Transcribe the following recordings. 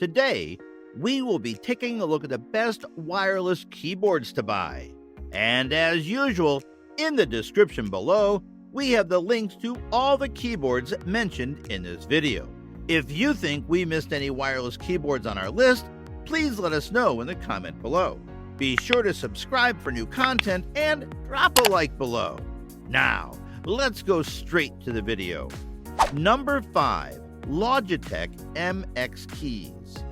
Today, we will be taking a look at the best wireless keyboards to buy. And as usual, in the description below, we have the links to all the keyboards mentioned in this video. If you think we missed any wireless keyboards on our list, please let us know in the comment below. Be sure to subscribe for new content and drop a like below. Now, let's go straight to the video. Number 5. Logitech MX Keys.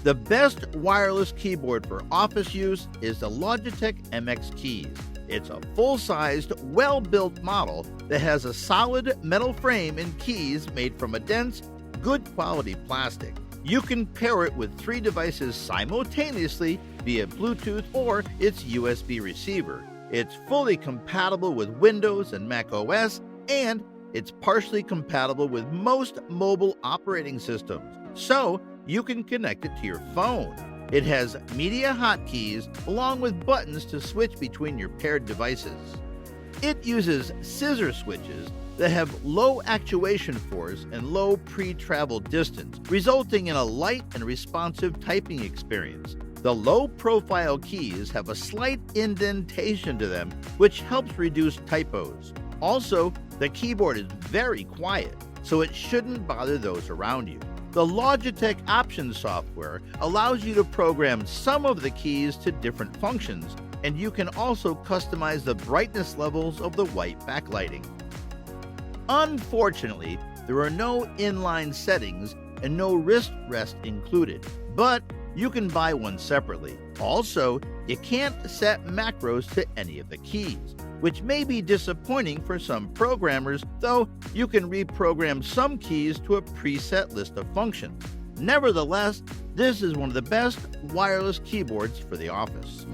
The best wireless keyboard for office use is the Logitech MX Keys. It's a full-sized, well-built model that has a solid metal frame and keys made from a dense, good-quality plastic. You can pair it with 3 devices simultaneously via Bluetooth or its USB receiver. It's fully compatible with Windows and Mac OS, and it's partially compatible with most mobile operating systems, so you can connect it to your phone. It has media hotkeys along with buttons to switch between your paired devices. It uses scissor switches that have low actuation force and low pre-travel distance, resulting in a light and responsive typing experience. The low-profile keys have a slight indentation to them, which helps reduce typos. Also, the keyboard is very quiet, so it shouldn't bother those around you. The Logitech Options software allows you to program some of the keys to different functions, and you can also customize the brightness levels of the white backlighting. Unfortunately, there are no inline settings and no wrist rest included, but you can buy one separately. Also, you can't set macros to any of the keys, which may be disappointing for some programmers, though you can reprogram some keys to a preset list of functions. Nevertheless, this is one of the best wireless keyboards for the office.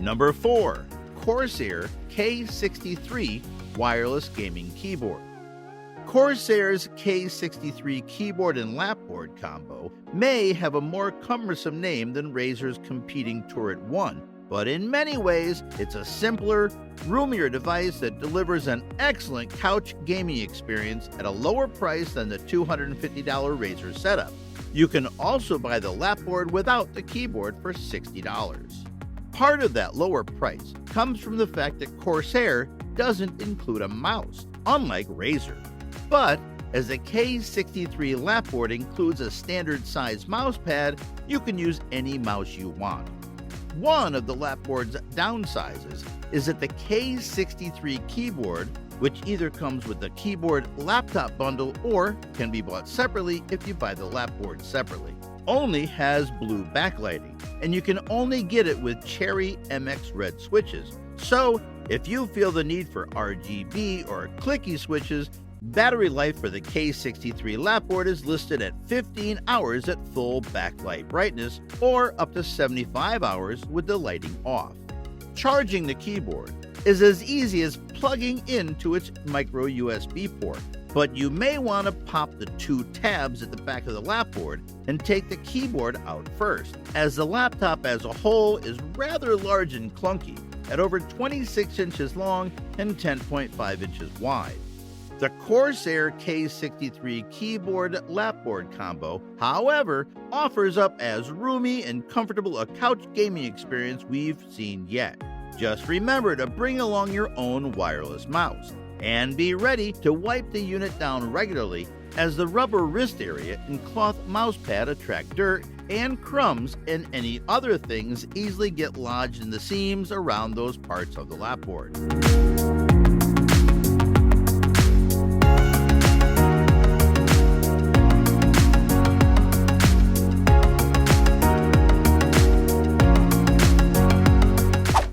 Number 4. Corsair K63 Wireless Gaming Keyboard. Corsair's K63 keyboard and lapboard combo may have a more cumbersome name than Razer's competing Turret 1, but in many ways, it's a simpler, roomier device that delivers an excellent couch gaming experience at a lower price than the $250 Razer setup. You can also buy the lapboard without the keyboard for $60. Part of that lower price comes from the fact that Corsair doesn't include a mouse, unlike Razer. But as the K63 lapboard includes a standard-size mouse pad, you can use any mouse you want. One of the lapboard's downsides is that the K63 keyboard, which either comes with the keyboard laptop bundle or can be bought separately if you buy the lapboard separately, only has blue backlighting, and you can only get it with Cherry MX red switches. So if you feel the need for RGB or clicky switches, battery life for the K63 lapboard is listed at 15 hours at full backlight brightness or up to 75 hours with the lighting off. Charging the keyboard is as easy as plugging into its micro USB port, but you may want to pop the 2 tabs at the back of the lapboard and take the keyboard out first, as the laptop as a whole is rather large and clunky, at over 26 inches long and 10.5 inches wide. The Corsair K63 keyboard lapboard combo, however, offers up as roomy and comfortable a couch gaming experience we've seen yet. Just remember to bring along your own wireless mouse, and be ready to wipe the unit down regularly, as the rubber wrist area and cloth mouse pad attract dirt and crumbs and any other things easily get lodged in the seams around those parts of the lapboard.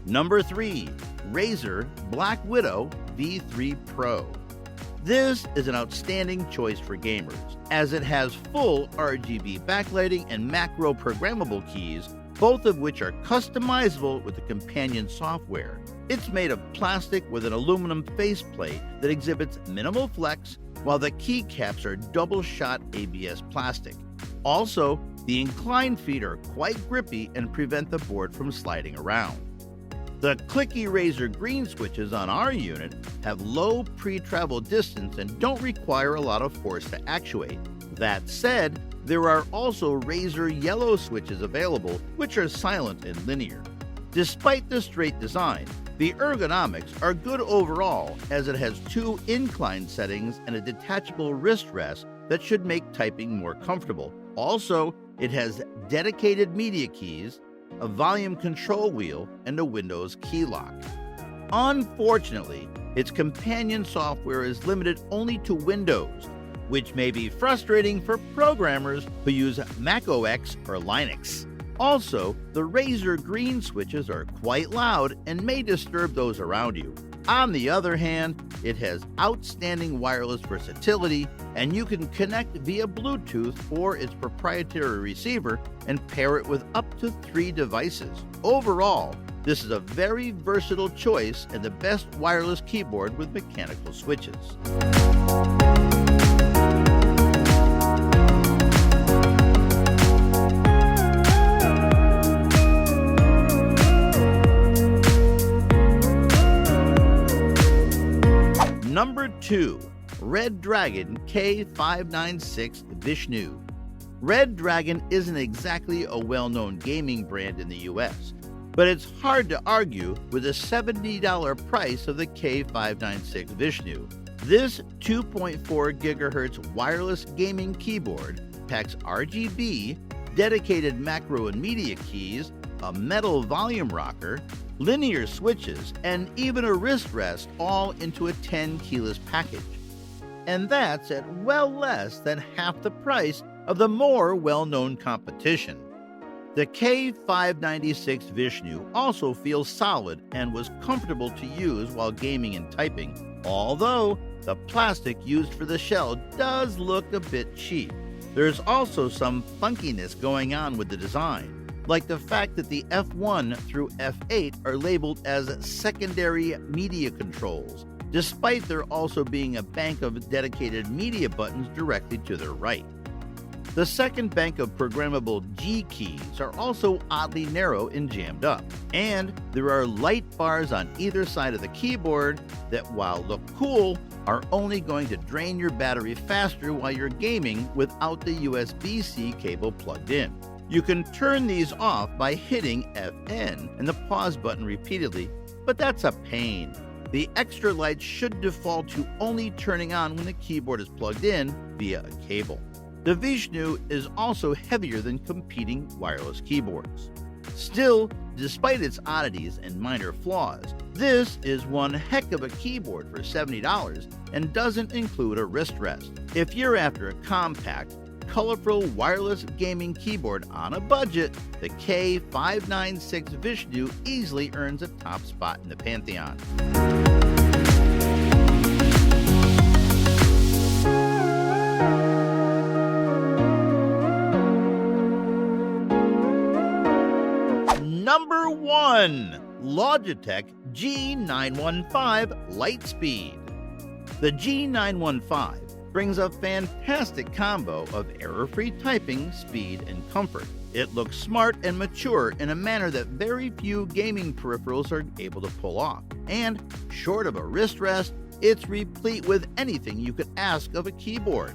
Number 3. Razer Black Widow V3 Pro. This is an outstanding choice for gamers, as it has full RGB backlighting and macro programmable keys, both of which are customizable with the companion software. It's made of plastic with an aluminum faceplate that exhibits minimal flex, while the keycaps are double-shot ABS plastic. Also, The inclined feet are quite grippy and prevent the board from sliding around. The clicky Razer green switches on our unit have low pre-travel distance and don't require a lot of force to actuate. That said, there are also Razer yellow switches available, which are silent and linear. Despite the straight design, the ergonomics are good overall, as it has 2 incline settings and a detachable wrist rest that should make typing more comfortable. Also, it has dedicated media keys, a volume control wheel, and a Windows key lock. Unfortunately, its companion software is limited only to Windows, which may be frustrating for programmers who use Mac OS or Linux. Also, the Razer green switches are quite loud and may disturb those around you. On the other hand, it has outstanding wireless versatility, and you can connect via Bluetooth or its proprietary receiver and pair it with up to 3 devices. Overall, this is a very versatile choice and the best wireless keyboard with mechanical switches. Number 2. Red Dragon K596vishnu. Red Dragon isn't exactly a well-known gaming brand in the US, but it's hard to argue with the $70 price of the K596vishnu. This 2.4 GHz wireless gaming keyboard packs RGB, dedicated macro and media keys, a metal volume rocker, linear switches, and even a wrist rest, all into a 10 keyless package. And that's at well less than half the price of the more well-known competition. The K596vishnu also feels solid and was comfortable to use while gaming and typing, although the plastic used for the shell does look a bit cheap. There's also some funkiness going on with the design, like the fact that the F1 through F8 are labeled as secondary media controls, despite there also being a bank of dedicated media buttons directly to their right. The second bank of programmable G keys are also oddly narrow and jammed up, and there are light bars on either side of the keyboard that, while look cool, are only going to drain your battery faster while you're gaming without the USB-C cable plugged in. You can turn these off by hitting Fn and the pause button repeatedly, but that's a pain. The extra light should default to only turning on when the keyboard is plugged in via a cable. The Vishnu is also heavier than competing wireless keyboards. Still, despite its oddities and minor flaws, this is one heck of a keyboard for $70 and doesn't include a wrist rest. If you're after a compact, colorful wireless gaming keyboard on a budget, the K596vishnu easily earns a top spot in the pantheon. Number 1. Logitech G915 Lightspeed. The G915 brings a fantastic combo of error-free typing, speed, and comfort. It looks smart and mature in a manner that very few gaming peripherals are able to pull off. And short of a wrist rest, it's replete with anything you could ask of a keyboard.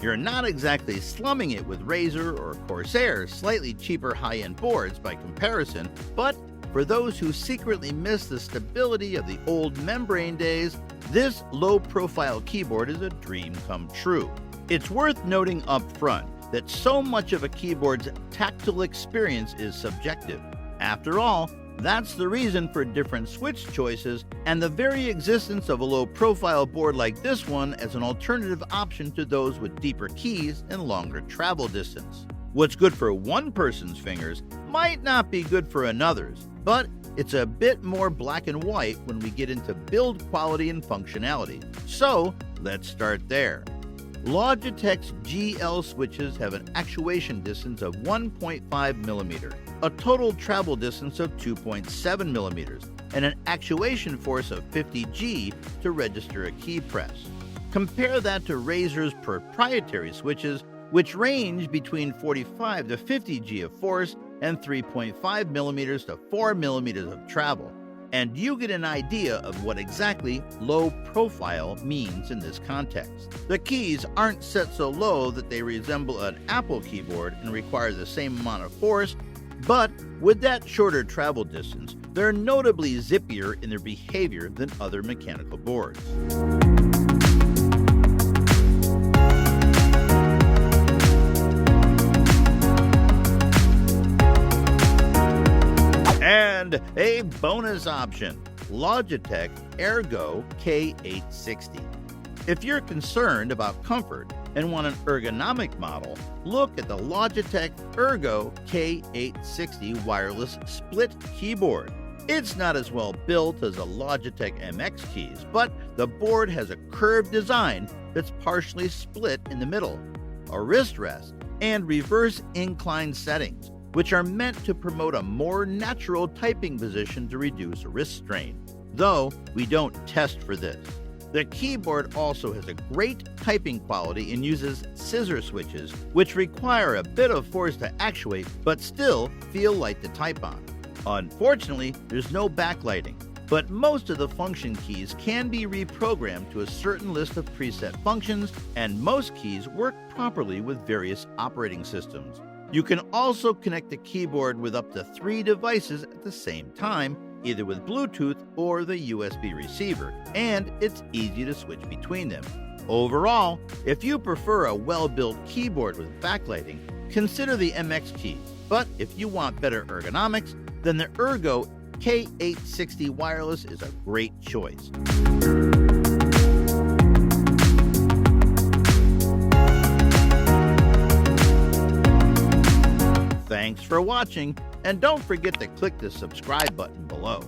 You're not exactly slumming it with Razer or Corsair, slightly cheaper high-end boards by comparison, but for those who secretly miss the stability of the old membrane days, this low-profile keyboard is a dream come true. It's worth noting up front that so much of a keyboard's tactile experience is subjective. After all, that's the reason for different switch choices and the very existence of a low-profile board like this one as an alternative option to those with deeper keys and longer travel distance. What's good for one person's fingers might not be good for another's, but it's a bit more black and white when we get into build quality and functionality. So let's start there. Logitech's GL switches have an actuation distance of 1.5 millimeter, a total travel distance of 2.7 millimeters, and an actuation force of 50 G to register a key press. Compare that to Razer's proprietary switches, which range between 45 to 50 G of force and 3.5 millimeters to 4 millimeters of travel. And you get an idea of what exactly low profile means in this context. The keys aren't set so low that they resemble an Apple keyboard and require the same amount of force, but with that shorter travel distance, they're notably zippier in their behavior than other mechanical boards. And a bonus option, Logitech Ergo K860. If you're concerned about comfort and want an ergonomic model, look at the Logitech Ergo K860 wireless split keyboard. It's not as well built as the Logitech MX keys, but the board has a curved design that's partially split in the middle, a wrist rest, and reverse incline settings, which are meant to promote a more natural typing position to reduce wrist strain, though we don't test for this. The keyboard also has a great typing quality and uses scissor switches, which require a bit of force to actuate but still feel light to type on. Unfortunately, there's no backlighting, but most of the function keys can be reprogrammed to a certain list of preset functions, and most keys work properly with various operating systems. You can also connect the keyboard with up to 3 devices at the same time, either with Bluetooth or the USB receiver, and it's easy to switch between them. Overall, if you prefer a well-built keyboard with backlighting, consider the MX keys, but if you want better ergonomics, then the Ergo K860 wireless is a great choice. Thanks for watching, and don't forget to click the subscribe button below.